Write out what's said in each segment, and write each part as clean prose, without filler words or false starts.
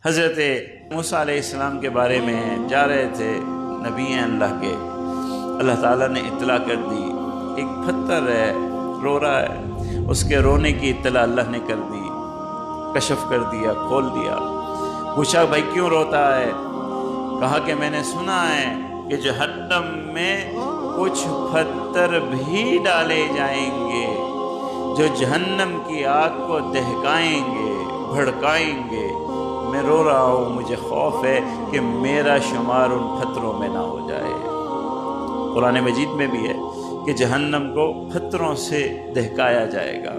حضرت موسیٰ علیہ السلام کے بارے میں جا رہے تھے، نبی ہیں اللہ کے، اللہ تعالیٰ نے اطلاع کر دی، ایک پتھر ہے رو رہا ہے، اس کے رونے کی اطلاع اللہ نے کر دی، کشف کر دیا، کھول دیا۔ پوچھا بھائی کیوں روتا ہے؟ کہا کہ میں نے سنا ہے کہ جہنم میں کچھ پتھر بھی ڈالے جائیں گے جو جہنم کی آگ کو دہکائیں گے، بھڑکائیں گے۔ میں رو رہا ہوں، مجھے خوف ہے کہ میرا شمار ان پتھروں میں نہ ہو جائے۔ قرآن مجید میں بھی ہے کہ جہنم کو پتھروں سے دہکایا جائے گا۔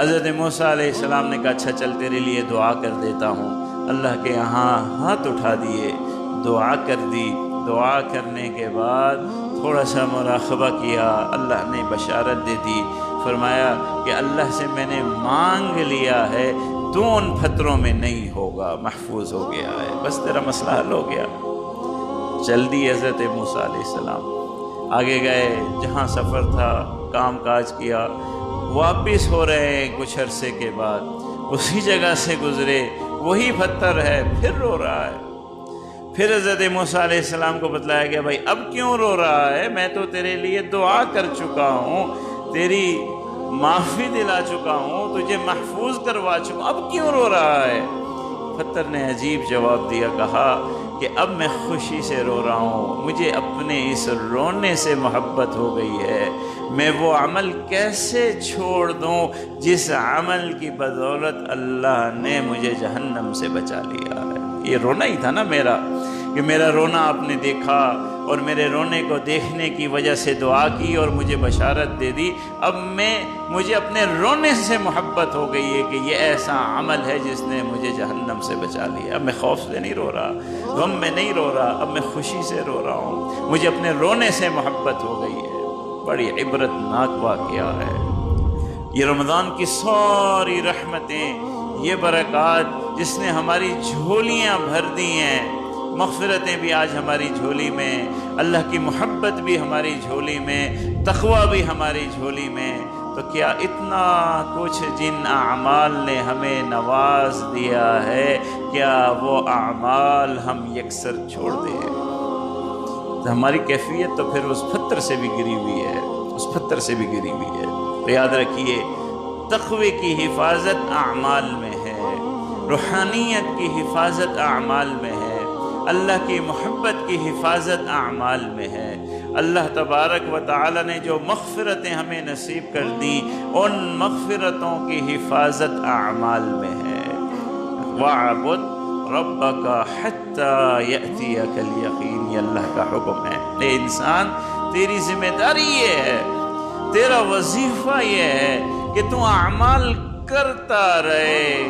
حضرت موسیٰ علیہ السلام نے کہا اچھا چل تیرے لیے دعا کر دیتا ہوں۔ اللہ کے یہاں ہاتھ اٹھا دیے، دعا کر دی۔ دعا کرنے کے بعد تھوڑا سا مراقبہ کیا، اللہ نے بشارت دے دی، فرمایا کہ اللہ سے میں نے مانگ لیا ہے، تو ان پتھروں میں نہیں ہوگا، محفوظ ہو گیا ہے، بس تیرا مسئلہ حل ہو گیا۔ چل دی حضرت موسیٰ علیہ السلام، آگے گئے، جہاں سفر تھا کام کاج کیا، واپس ہو رہے ہیں کچھ عرصے کے بعد، اسی جگہ سے گزرے، وہی پتھر ہے، پھر رو رہا ہے۔ پھر حضرت موسیٰ علیہ السلام کو بتلایا گیا بھائی اب کیوں رو رہا ہے؟ میں تو تیرے لیے دعا کر چکا ہوں، تیری معافی دلا چکا ہوں، تجھے محفوظ کروا چکا ہوں، اب کیوں رو رہا ہے؟ پتھر نے عجیب جواب دیا، کہا کہ اب میں خوشی سے رو رہا ہوں، مجھے اپنے اس رونے سے محبت ہو گئی ہے، میں وہ عمل کیسے چھوڑ دوں جس عمل کی بدولت اللہ نے مجھے جہنم سے بچا لیا ہے۔ یہ رونا ہی تھا نا میرا، کہ میرا رونا آپ نے دیکھا اور میرے رونے کو دیکھنے کی وجہ سے دعا کی اور مجھے بشارت دے دی۔ اب مجھے اپنے رونے سے محبت ہو گئی ہے کہ یہ ایسا عمل ہے جس نے مجھے جہنم سے بچا لیا۔ اب میں خوف سے نہیں رو رہا، غم میں نہیں رو رہا، اب میں خوشی سے رو رہا ہوں، مجھے اپنے رونے سے محبت ہو گئی ہے۔ بڑی عبرت ناک واقعہ ہے۔ یہ رمضان کی ساری رحمتیں، یہ برکات جس نے ہماری جھولیاں بھر دی ہیں، مغفرتیں بھی آج ہماری جھولی میں، اللہ کی محبت بھی ہماری جھولی میں، تقوی بھی ہماری جھولی میں، تو کیا اتنا کچھ جن اعمال نے ہمیں نواز دیا ہے، کیا وہ اعمال ہم یکسر چھوڑ دیں؟ تو ہماری کیفیت تو پھر اس پتھر سے بھی گری ہوئی ہے، اس پتھر سے بھی گری ہوئی ہے۔ تو یاد رکھیے تقوی کی حفاظت اعمال میں ہے، روحانیت کی حفاظت اعمال میں ہے، اللہ کی محبت کی حفاظت اعمال میں ہے۔ اللہ تبارک و تعالی نے جو مغفرتیں ہمیں نصیب کر دی، ان مغفرتوں کی حفاظت اعمال میں ہے۔ وَاعْبُدْ رَبَّكَ حَتَّى يَأْتِيَكَ الْيَقِينُ، یہ اللہ کا حکم ہے۔ اے انسان، تیری ذمہ داری یہ ہے، تیرا وظیفہ یہ ہے کہ تو اعمال کرتا رہے۔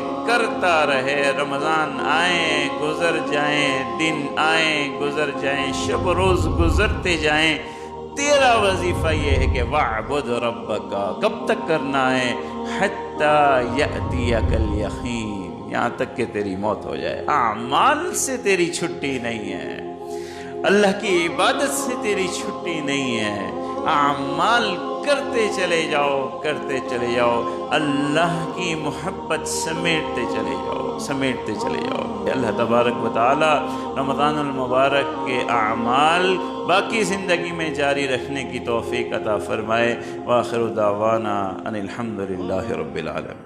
رمضان آئیں گزر جائیں، دن آئیں گزر جائیں، شب روز گزرتے جائیں، تیرا وظیفہ یہ ہے کہ وَاعْبُدْ رَبَّكَ، کب تک کرنا ہے؟ حَتَّى يَأْتِيَكَ الْيَقِينُ، یہاں تک کہ تیری موت ہو جائے۔ اعمال سے تیری چھٹی نہیں ہے، اللہ کی عبادت سے تیری چھٹی نہیں ہے، اعمال کرتے چلے جاؤ، اللہ کی محبت سمیٹتے چلے جاؤ۔ اللہ تبارک و تعالی رمضان المبارک کے اعمال باقی زندگی میں جاری رکھنے کی توفیق عطا فرمائے۔ وآخر دعوانا ان الحمد للہ رب العالمین۔